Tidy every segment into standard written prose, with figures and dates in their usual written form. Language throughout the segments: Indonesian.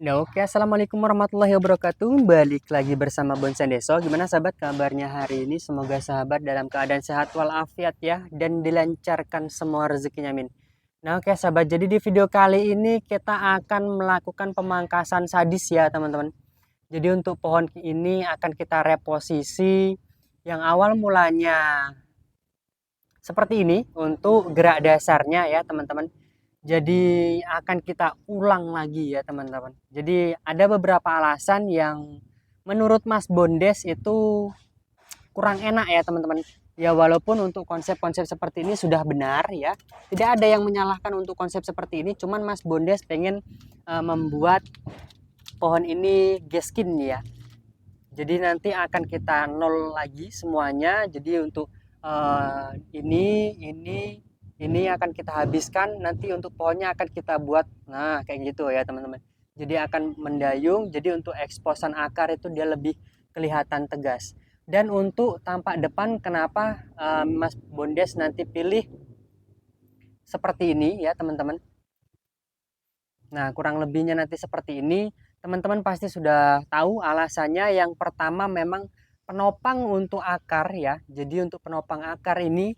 Nah, oke, assalamualaikum warahmatullahi wabarakatuh. Balik lagi bersama Bonsai Deso. Gimana sahabat kabarnya hari ini? Semoga sahabat dalam keadaan sehat walafiat ya, dan dilancarkan semua rezekinya, amin. Nah, oke sahabat, jadi di video kali ini kita akan melakukan pemangkasan sadis ya teman-teman. Jadi untuk pohon ini akan kita reposisi yang awal mulanya seperti ini untuk gerak dasarnya ya teman-teman. Jadi akan kita ulang lagi ya teman-teman. Jadi ada beberapa alasan yang menurut Mas Bondes itu kurang enak ya teman-teman. Ya walaupun untuk konsep-konsep seperti ini sudah benar ya. Tidak ada yang menyalahkan untuk konsep seperti ini. Cuman Mas Bondes pengen membuat pohon ini geskin ya. Jadi nanti akan kita nol lagi semuanya. Jadi untuk ini akan kita habiskan, nanti untuk pohonnya akan kita buat nah kayak gitu ya teman-teman. Jadi akan mendayung, jadi untuk eksposan akar itu dia lebih kelihatan tegas. Dan untuk tampak depan kenapa Mas Bondes nanti pilih seperti ini ya teman-teman. Nah, kurang lebihnya nanti seperti ini. Teman-teman pasti sudah tahu alasannya. Yang pertama memang penopang untuk akar ya. Jadi untuk penopang akar ini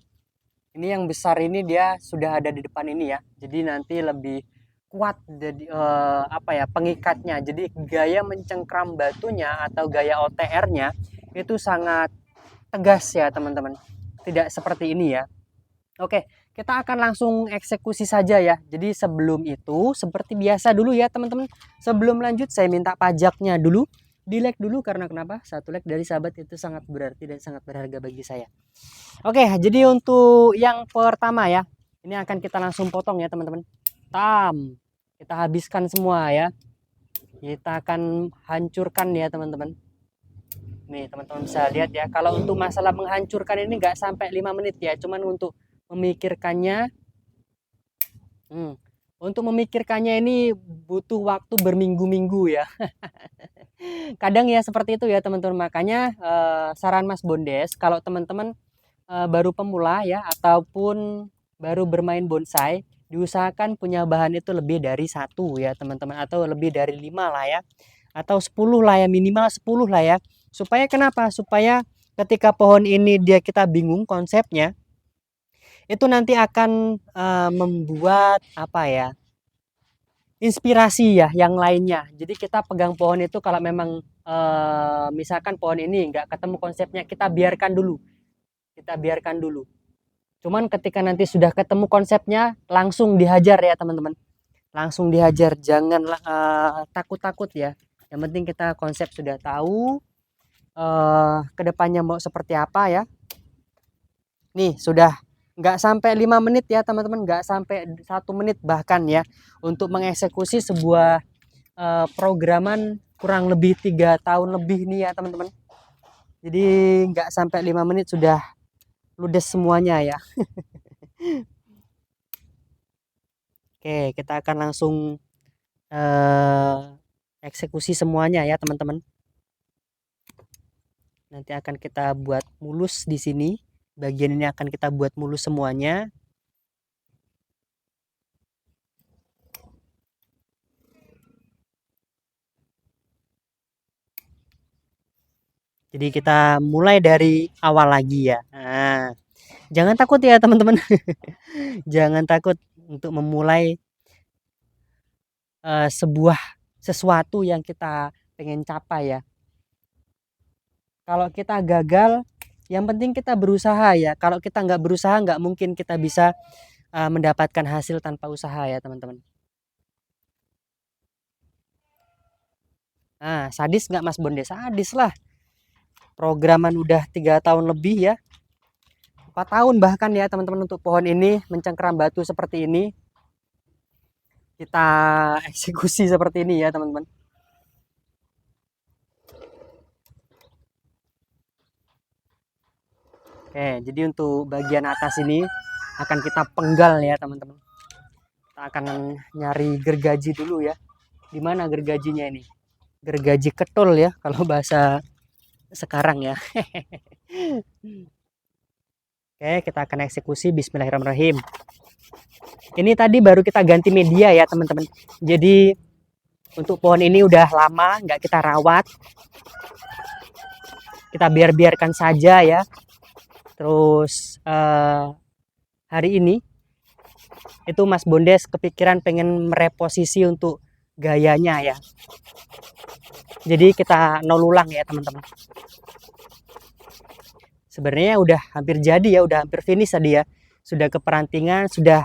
yang besar ini dia sudah ada di depan ini ya. Jadi nanti lebih kuat jadi pengikatnya. Jadi gaya mencengkram batunya atau gaya OTR-nya itu sangat tegas ya teman-teman. Tidak seperti ini ya. Oke, kita akan langsung eksekusi saja ya. Jadi sebelum itu seperti biasa dulu ya teman-teman. Sebelum lanjut saya minta pajaknya dulu. Di like dulu karena kenapa? Satu like dari sahabat itu sangat berarti dan sangat berharga bagi saya. Oke, jadi untuk yang pertama ya. Ini akan kita langsung potong ya teman-teman. Kita habiskan semua ya. Kita akan hancurkan ya teman-teman. Nih teman-teman bisa lihat ya. Kalau untuk masalah menghancurkan ini nggak sampai 5 menit ya. Cuman untuk memikirkannya untuk memikirkannya ini butuh waktu berminggu-minggu ya. Kadang ya seperti itu ya teman-teman. Makanya saran Mas Bondes kalau teman-teman baru pemula ya ataupun baru bermain bonsai, diusahakan punya bahan itu lebih dari satu ya teman-teman, atau lebih dari 5 lah ya, atau 10 lah ya, minimal 10 lah ya. Supaya kenapa? Supaya ketika pohon ini kita bingung konsepnya, itu nanti akan membuat apa ya, inspirasi ya yang lainnya. Jadi kita pegang pohon itu kalau memang misalkan pohon ini nggak ketemu konsepnya, kita biarkan dulu. Cuman ketika nanti sudah ketemu konsepnya, langsung dihajar ya teman-teman, langsung dihajar, jangan takut-takut ya. Yang penting kita konsep sudah tahu, kedepannya mau seperti apa ya. Nih sudah nggak sampai 5 menit ya teman-teman, nggak sampai 1 menit bahkan ya, untuk mengeksekusi sebuah programan kurang lebih 3 tahun lebih nih ya teman-teman. Jadi nggak sampai 5 menit sudah ludes semuanya ya. Oke, kita akan langsung eksekusi semuanya ya teman-teman. Nanti akan kita buat mulus di sini. Bagian ini akan kita buat mulus semuanya. Jadi kita mulai dari awal lagi ya. Nah, jangan takut ya teman-teman. Jangan takut untuk memulai sebuah sesuatu yang kita pengen capai ya. Kalau kita gagal, yang penting kita berusaha ya. Kalau kita nggak berusaha, nggak mungkin kita bisa mendapatkan hasil tanpa usaha ya teman-teman. Nah, sadis nggak Mas Bonde? Sadis lah. Programan udah 3 tahun lebih ya. 4 tahun bahkan ya teman-teman untuk pohon ini mencengkeram batu seperti ini. Kita eksekusi seperti ini ya teman-teman. Oke, jadi untuk bagian atas ini akan kita penggal ya teman-teman. Kita akan nyari gergaji dulu ya. Di mana gergajinya ini? Gergaji ketul ya kalau bahasa sekarang ya. Oke, kita akan eksekusi. Bismillahirrahmanirrahim. Ini tadi baru kita ganti media ya teman-teman. Jadi Untuk pohon ini udah lama nggak kita rawat, kita biarkan saja ya. Terus hari ini itu Mas Bondes kepikiran pengen mereposisi untuk gayanya ya. Jadi kita nol ulang ya teman-teman. Sebenarnya udah hampir jadi ya, udah hampir finish tadi ya. Sudah keperantingan, sudah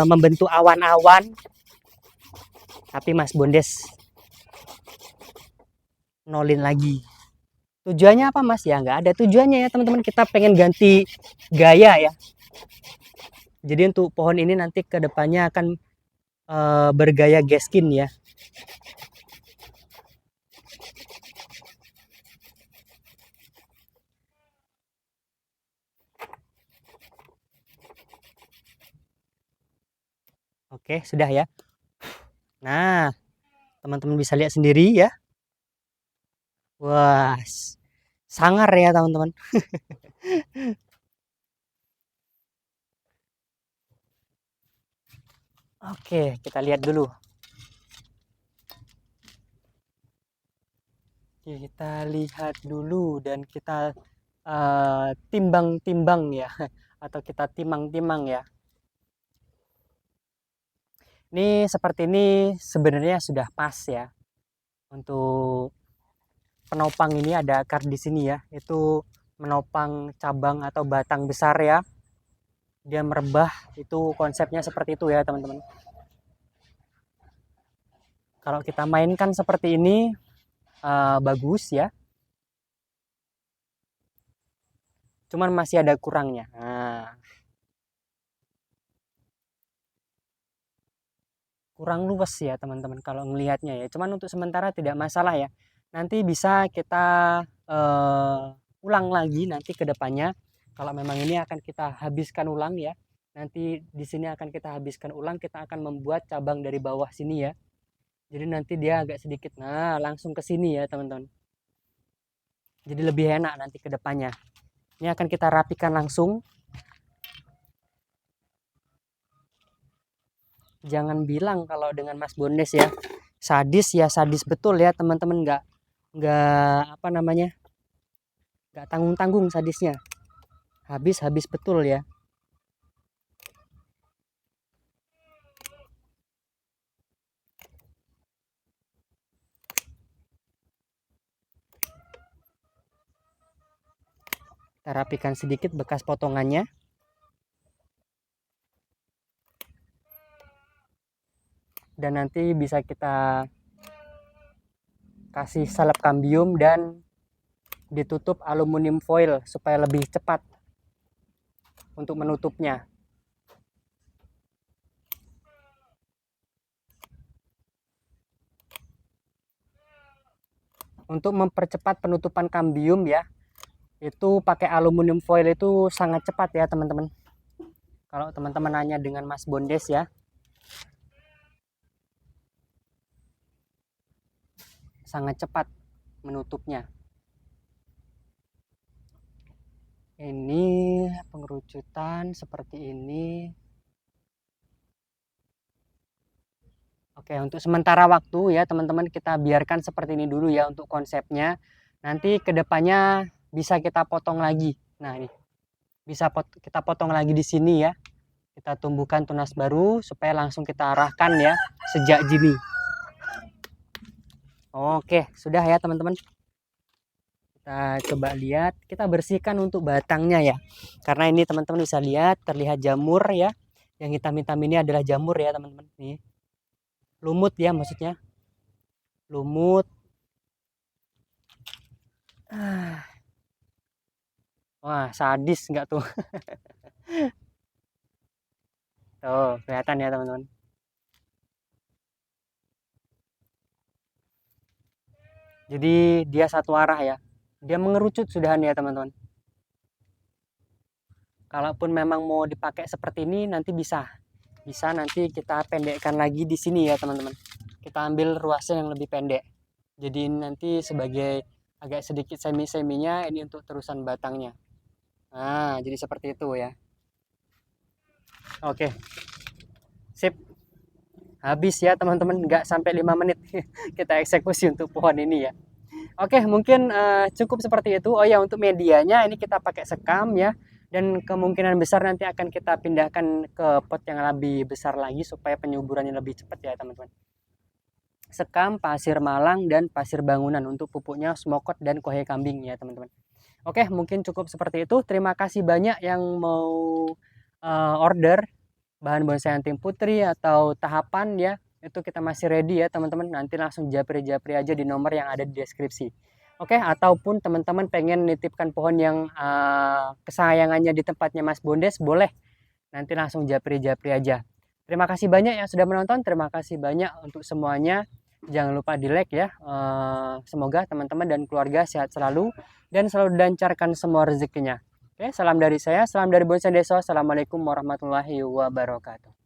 membentuk awan-awan. Tapi Mas Bondes nolin lagi. Tujuannya apa Mas? Ya nggak ada tujuannya ya teman-teman. Kita pengen ganti gaya ya. Jadi untuk pohon ini nanti ke depannya akan bergaya geskin ya. Oke, sudah ya. Nah, teman-teman bisa lihat sendiri ya. Wah, sangar ya teman-teman. Oke, kita lihat dulu. Kita lihat dulu dan kita timbang-timbang ya, atau kita timang-timang ya. Ini seperti ini sebenarnya sudah pas ya. Untuk penopang ini ada akar di sini ya. Itu menopang cabang atau batang besar ya. Dia merebah, itu konsepnya seperti itu ya teman-teman. Kalau kita mainkan seperti ini bagus ya. Cuman masih ada kurangnya. Nah, kurang luas ya teman-teman kalau melihatnya ya. Cuman untuk sementara tidak masalah ya. Nanti bisa kita ulang lagi nanti ke depannya. Kalau memang ini akan kita habiskan ulang ya. Nanti di sini akan kita habiskan ulang, kita akan membuat cabang dari bawah sini ya. Jadi nanti dia agak sedikit, nah langsung ke sini ya teman-teman. Jadi lebih enak nanti ke depannya. Ini akan kita rapikan langsung. Jangan bilang kalau dengan Mas Bondes ya sadis ya, sadis betul ya teman-teman. Nggak apa namanya, nggak tanggung-tanggung sadisnya. Habis betul ya. Kita rapikan sedikit bekas potongannya. Dan nanti bisa kita kasih salep kambium dan ditutup aluminium foil supaya lebih cepat untuk menutupnya. Untuk mempercepat penutupan kambium ya, itu pakai aluminium foil itu sangat cepat ya teman-teman. Kalau teman-teman nanya dengan Mas Bondes ya, sangat cepat menutupnya. Ini pengerucutan seperti ini. Oke, untuk sementara waktu ya teman-teman, kita biarkan seperti ini dulu ya untuk konsepnya. Nanti kedepannya bisa kita potong lagi. Nah ini bisa kita potong lagi di sini ya. Kita tumbuhkan tunas baru supaya langsung kita arahkan ya sejak dini. Oke, sudah ya teman-teman. Kita coba lihat, kita bersihkan untuk batangnya ya. Karena ini teman-teman bisa lihat terlihat jamur ya. Yang hitam-hitam ini adalah jamur ya teman-teman. Nih. Lumut ya maksudnya. Lumut. Wah, sadis nggak tuh? Tuh, kelihatan ya teman-teman. Jadi dia satu arah ya. Dia mengerucut sudahan ya teman-teman. Kalaupun memang mau dipakai seperti ini nanti bisa. Bisa nanti kita pendekkan lagi di sini ya teman-teman. Kita ambil ruasnya yang lebih pendek. Jadi nanti sebagai agak sedikit semi-seminya ini untuk terusan batangnya. Nah, jadi seperti itu ya. Oke. Sip. habis ya teman-teman, nggak sampai 5 menit kita eksekusi untuk pohon ini ya. Oke, mungkin cukup seperti itu. Oh ya, untuk medianya ini kita pakai sekam ya. Dan kemungkinan besar nanti akan kita pindahkan ke pot yang lebih besar lagi supaya penyuburannya lebih cepat ya teman-teman. Sekam, pasir malang, dan pasir bangunan untuk pupuknya smokot dan kohe kambing ya teman-teman. Oke, mungkin cukup seperti itu. Terima kasih banyak yang mau order bahan bonsai anting putri atau tahapan ya. Itu kita masih ready ya teman-teman. Nanti langsung japri-japri aja di nomor yang ada di deskripsi. Oke, ataupun teman-teman pengen nitipkan pohon yang kesayangannya di tempatnya Mas Bondes, boleh. Nanti langsung japri-japri aja. Terima kasih banyak yang sudah menonton. Terima kasih banyak untuk semuanya. Jangan lupa di like ya. Semoga teman-teman dan keluarga sehat selalu dan selalu dilancarkan semua rezekinya. Oke, salam dari saya, salam dari Bonsai Deso. Assalamualaikum warahmatullahi wabarakatuh.